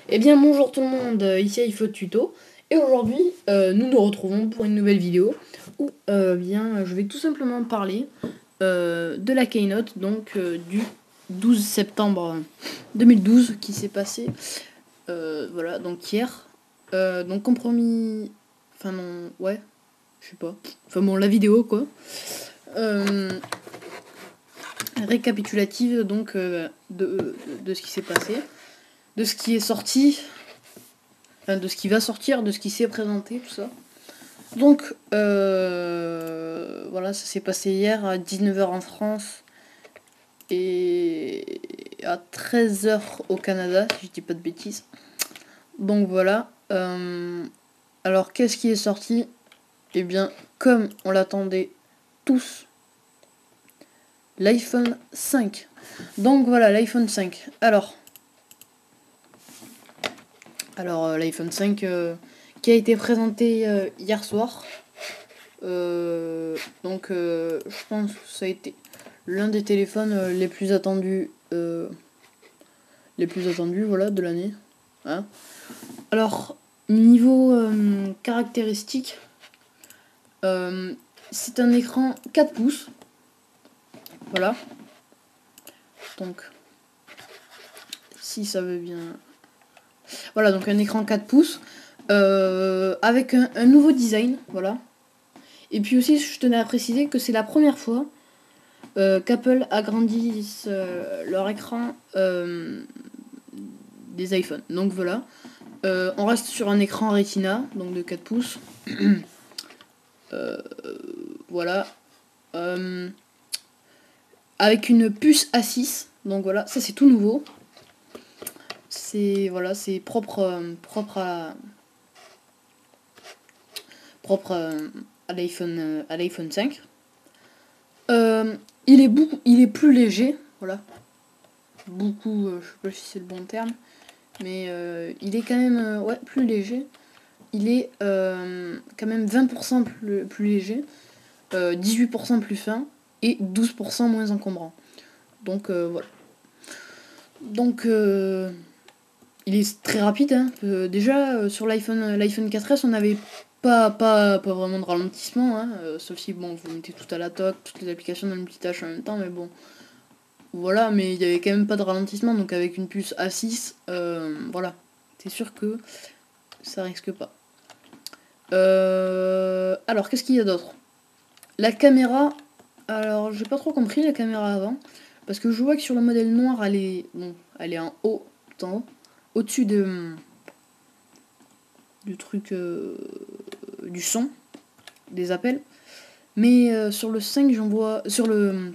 Eh bien bonjour tout le monde, ici iPhone Tuto et aujourd'hui nous nous retrouvons pour une nouvelle vidéo où je vais tout simplement parler de la keynote donc du 12 septembre 2012 qui s'est passé voilà donc hier donc compromis enfin non ouais je sais pas enfin bon la vidéo quoi récapitulative donc de ce qui s'est passé, de ce qui est sorti, enfin de ce qui va sortir, de ce qui s'est présenté, tout ça. Donc voilà, ça s'est passé hier à 19h en France et à 13h au Canada, si je dis pas de bêtises. Donc voilà. Alors qu'est-ce qui est sorti? Eh bien, comme on l'attendait tous, l'iPhone 5. Donc voilà, l'iPhone 5. Alors l'iPhone 5 qui a été présenté hier soir. Je pense que ça a été l'un des téléphones les plus attendus voilà, de l'année. Hein. Alors, niveau caractéristiques, c'est un écran 4 pouces. Voilà. Donc, si ça veut bien... Voilà, donc un écran 4 pouces avec un nouveau design. Voilà. Et puis aussi, je tenais à préciser que c'est la première fois qu'Apple agrandisse leur écran des iPhones. Donc voilà. On reste sur un écran Retina, donc de 4 pouces. Voilà. Avec une puce A6. Donc voilà, ça c'est tout nouveau. C'est voilà, c'est propre à l'iPhone 5. Il est plus léger, voilà. Beaucoup, je sais pas si c'est le bon terme, mais il est quand même ouais, plus léger. Il est quand même 20% plus léger, 18% plus fin et 12% moins encombrant. Donc voilà. Donc il est très rapide. Hein. Déjà sur l'iPhone 4S, on n'avait pas vraiment de ralentissement, hein, sauf si bon vous mettez tout à la toque, toutes les applications dans le multitâche en même temps, mais bon. Voilà, mais il n'y avait quand même pas de ralentissement, donc avec une puce A6, voilà. C'est sûr que ça risque pas. Alors, qu'est-ce qu'il y a d'autre? La caméra, alors j'ai pas trop compris la caméra avant, parce que je vois que sur le modèle noir, elle est en haut, tout en haut, au-dessus du truc du son, des appels. Mais sur le 5, j'en vois, sur le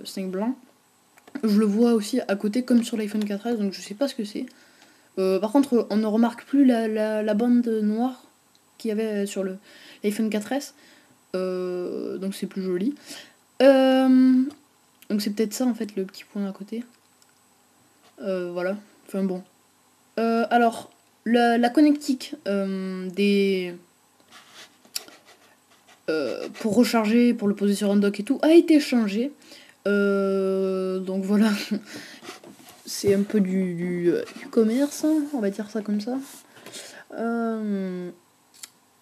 5 blanc, je le vois aussi à côté comme sur l'iPhone 4S, donc je sais pas ce que c'est. Par contre, on ne remarque plus la bande noire qu'il y avait sur l'iPhone 4S. Donc c'est plus joli. Donc c'est peut-être ça en fait le petit point à côté. Voilà. Enfin bon. Alors, la connectique pour recharger, pour le poser sur un dock et tout, a été changée. Donc voilà. C'est un peu du commerce, hein, on va dire ça comme ça.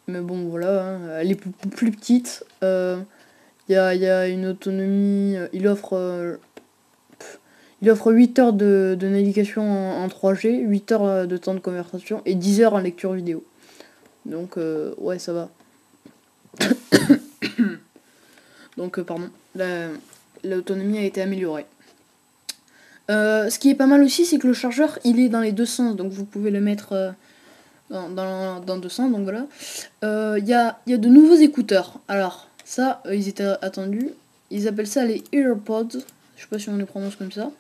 Mais bon, voilà, hein, elle est plus petite. Il y a une autonomie. Il offre 8 heures de navigation en 3G, 8 heures de temps de conversation et 10 heures en lecture vidéo. Donc, ouais, ça va. Donc, pardon, l'autonomie a été améliorée. Ce qui est pas mal aussi, c'est que le chargeur, il est dans les deux sens. Donc, vous pouvez le mettre dans deux sens. Donc, voilà. Il y a de nouveaux écouteurs. Alors, ça, ils étaient attendus. Ils appellent ça les AirPods. Je sais pas si on les prononce comme ça.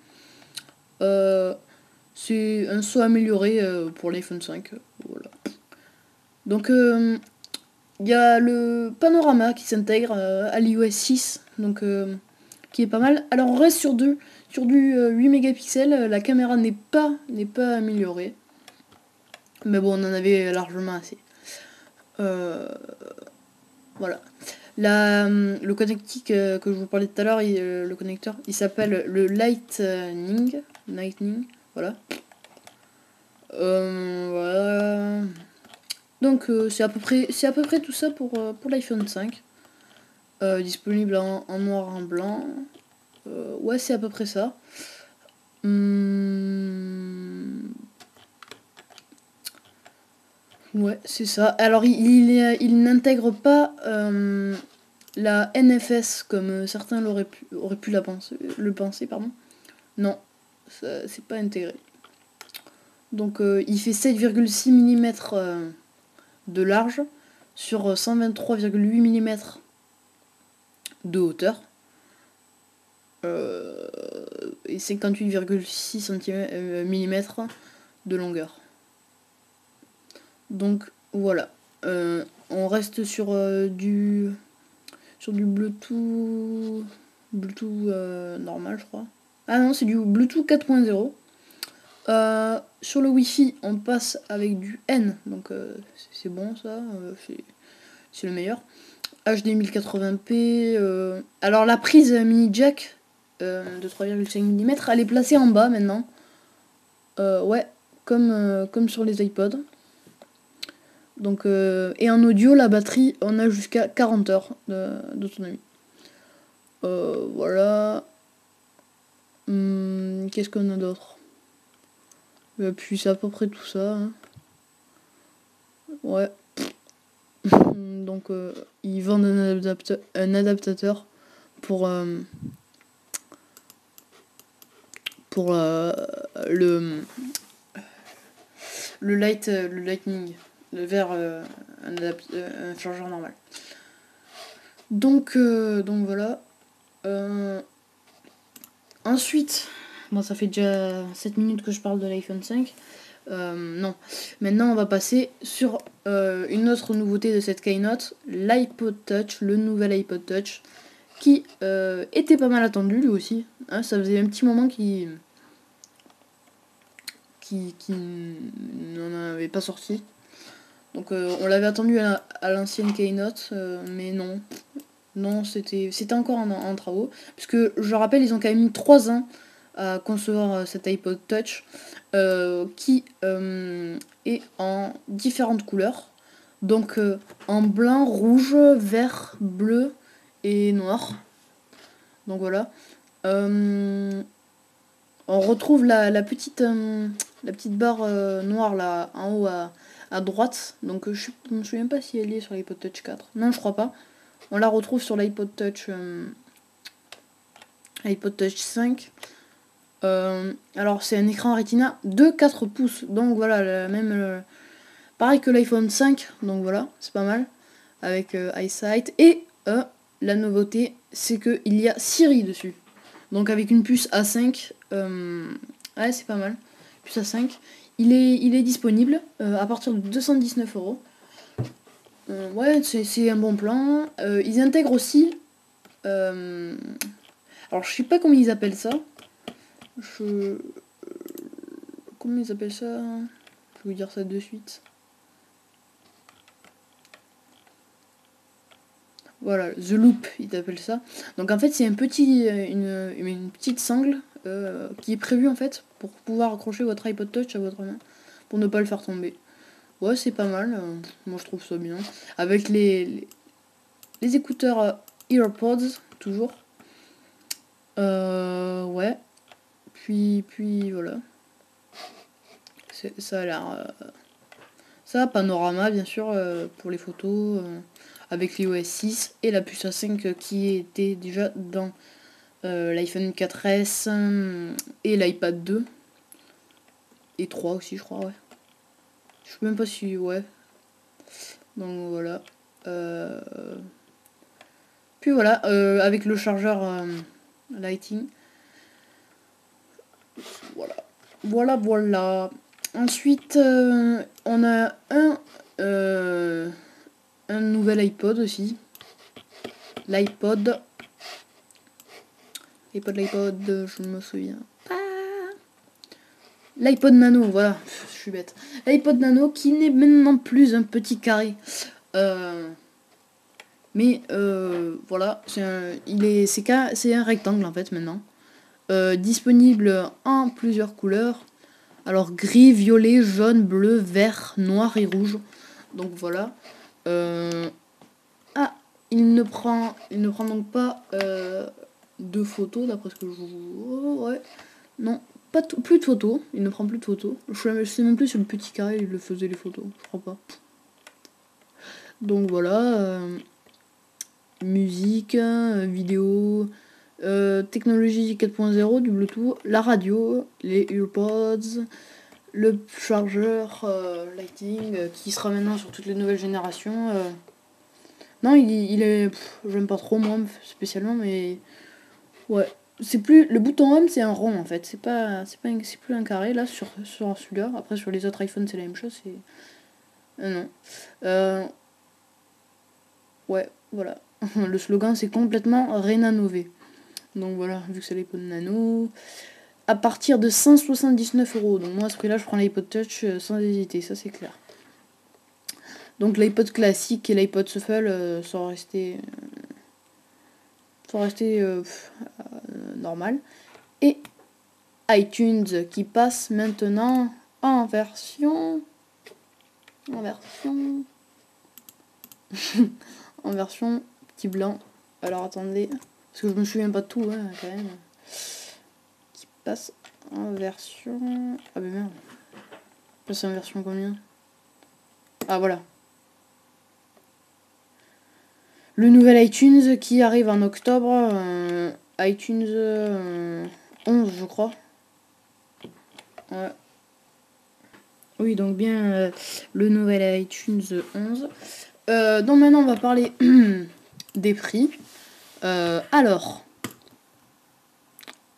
C'est un saut amélioré pour l'iPhone 5. Voilà. Donc, il y a le panorama qui s'intègre à l'iOS 6. Donc, qui est pas mal. Alors, on reste sur du 8 mégapixels. La caméra n'est pas améliorée. Mais bon, on en avait largement assez. Voilà. Le connectique que je vous parlais tout à l'heure, le connecteur, il s'appelle le Lightning. Voilà. Voilà. Donc c'est à peu près tout ça pour l'iPhone 5. Disponible en noir et en blanc. Ouais, c'est à peu près ça. Ouais, c'est ça. Alors il n'intègre pas la NFS comme certains auraient pu le penser, pardon. Non, c'est pas intégré. Donc il fait 7,6 mm de large sur 123,8 mm de hauteur et 58,6 mm de longueur. Donc voilà, on reste sur du Bluetooth normal, je crois. Ah non, c'est du Bluetooth 4.0. Sur le Wi-Fi, on passe avec du N, donc c'est bon ça, c'est le meilleur. HD 1080p. Alors la prise mini jack de 3,5 mm, elle est placée en bas maintenant. Ouais, comme sur les iPods. Donc, et en audio, la batterie, on a jusqu'à 40 heures d'autonomie. Voilà. Qu'est-ce qu'on a d'autre? Puis c'est à peu près tout ça. Hein. Ouais. Donc ils vendent un adaptateur pour le le lightning vers un chargeur normal. Donc voilà. Ensuite, bon, ça fait déjà 7 minutes que je parle de l'iPhone 5. Non. Maintenant, on va passer sur une autre nouveauté de cette keynote, l'iPod Touch, le nouvel iPod Touch, qui était pas mal attendu lui aussi. Hein, ça faisait un petit moment qu'il n'en avait pas sorti. Donc on l'avait attendu à l'ancienne keynote, mais non. Non, c'était encore en travaux. Parce que je rappelle, ils ont quand même mis 3 ans à concevoir cet iPod Touch qui est en différentes couleurs. Donc en blanc, rouge, vert, bleu et noir. Donc voilà. On retrouve la petite barre noire là en haut à droite. Donc je me souviens pas si elle est sur l'iPod Touch 4. Non, je crois pas. On la retrouve sur l'iPod Touch, iPod Touch 5. Alors c'est un écran Retina de 4 pouces. Donc voilà, pareil que l'iPhone 5. Donc voilà, c'est pas mal. Avec EyeSight. Et la nouveauté, c'est qu'il y a Siri dessus. Donc avec une puce A5, ouais c'est pas mal. Puce A5. Il est disponible à partir de 219 €. Ouais, c'est un bon plan. Ils intègrent aussi... alors je sais pas comment ils appellent ça. Comment ils appellent ça? Je vais vous dire ça de suite. Voilà, The Loop, ils appellent ça. Donc en fait, c'est une petite sangle qui est prévue en fait pour pouvoir accrocher votre iPod Touch à votre main pour ne pas le faire tomber. Ouais, c'est pas mal. Moi, je trouve ça bien. Avec les écouteurs EarPods, toujours. Ouais. Puis voilà. Ça a l'air... ça, panorama, bien sûr, pour les photos. Avec l'iOS 6 et la puce A5 qui était déjà dans l'iPhone 4S et l'iPad 2 et 3 aussi je crois, ouais. Je sais même pas si... ouais. Donc voilà. Puis voilà, avec le chargeur Lighting. Voilà. Ensuite, on a un nouvel iPod aussi. L'iPod, je me souviens pas. L'iPod Nano, voilà, je suis bête. L'iPod Nano qui n'est maintenant plus un petit carré. Mais voilà, c'est un rectangle en fait maintenant. Disponible en plusieurs couleurs. Alors gris, violet, jaune, bleu, vert, noir et rouge. Donc voilà. Ah, il ne prend donc pas de photos d'après ce que je vois. Ouais. Non, plus de photos. Il ne prend plus de photos. Je sais même plus sur le petit carré il le faisait les photos. Je crois pas. Donc voilà. Musique, vidéo, technologie 4.0, du Bluetooth, la radio, les earpods, le chargeur Lighting qui sera maintenant sur toutes les nouvelles générations. Non, il est... J'aime pas trop moi spécialement, mais ouais. C'est plus le bouton home, c'est un rond en fait. C'est plus un carré là sur celui-là. Après sur les autres iPhones c'est la même chose. C'est non. Ouais, voilà. Le slogan c'est complètement rénové. Donc voilà, vu que c'est l'iPod Nano, à partir de 179 €. Donc moi à ce prix-là, je prends l'iPod Touch sans hésiter, ça c'est clair. Donc l'iPod classique et l'iPod Shuffle sont restés normal. Et iTunes qui passe maintenant en version en version petit blanc. Alors attendez, parce que je me souviens pas de tout hein, quand même. Qui passe en version... Ah mais merde. Passe en version combien? Ah voilà. Le nouvel iTunes qui arrive en octobre. iTunes 11 je crois. Ouais. Oui donc bien le nouvel iTunes 11. Donc maintenant on va parler des prix. Alors,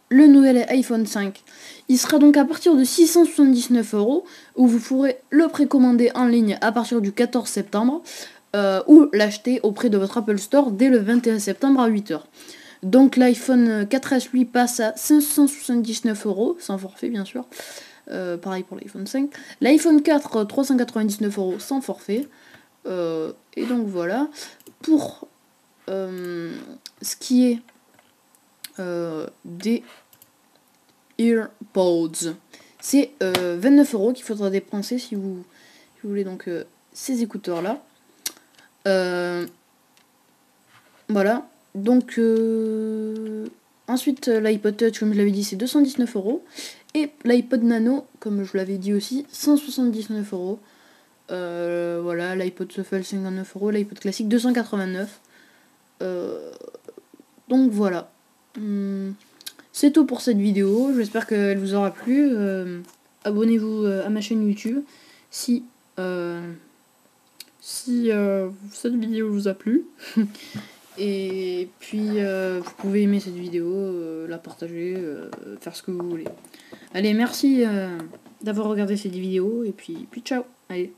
le nouvel iPhone 5, il sera donc à partir de 679 €, où vous pourrez le précommander en ligne à partir du 14 septembre, ou l'acheter auprès de votre Apple Store dès le 21 septembre à 8 h. Donc l'iPhone 4S lui passe à 579 €, sans forfait bien sûr. Pareil pour l'iPhone 5. L'iPhone 4, 399 € sans forfait. Et donc voilà. Pour ce qui est des earpods, c'est 29 € qu'il faudra dépenser si vous voulez donc ces écouteurs là. Voilà. Donc ensuite l'iPod Touch comme je l'avais dit c'est 219 € et l'iPod Nano comme je l'avais dit aussi 179 €. Voilà, l'iPod Shuffle 59 €, l'iPod classique 289. Donc voilà. C'est tout pour cette vidéo. J'espère qu'elle vous aura plu. Abonnez-vous à ma chaîne YouTube si cette vidéo vous a plu. Et puis vous pouvez aimer cette vidéo, la partager, faire ce que vous voulez. Allez, merci d'avoir regardé cette vidéo et puis ciao. Allez.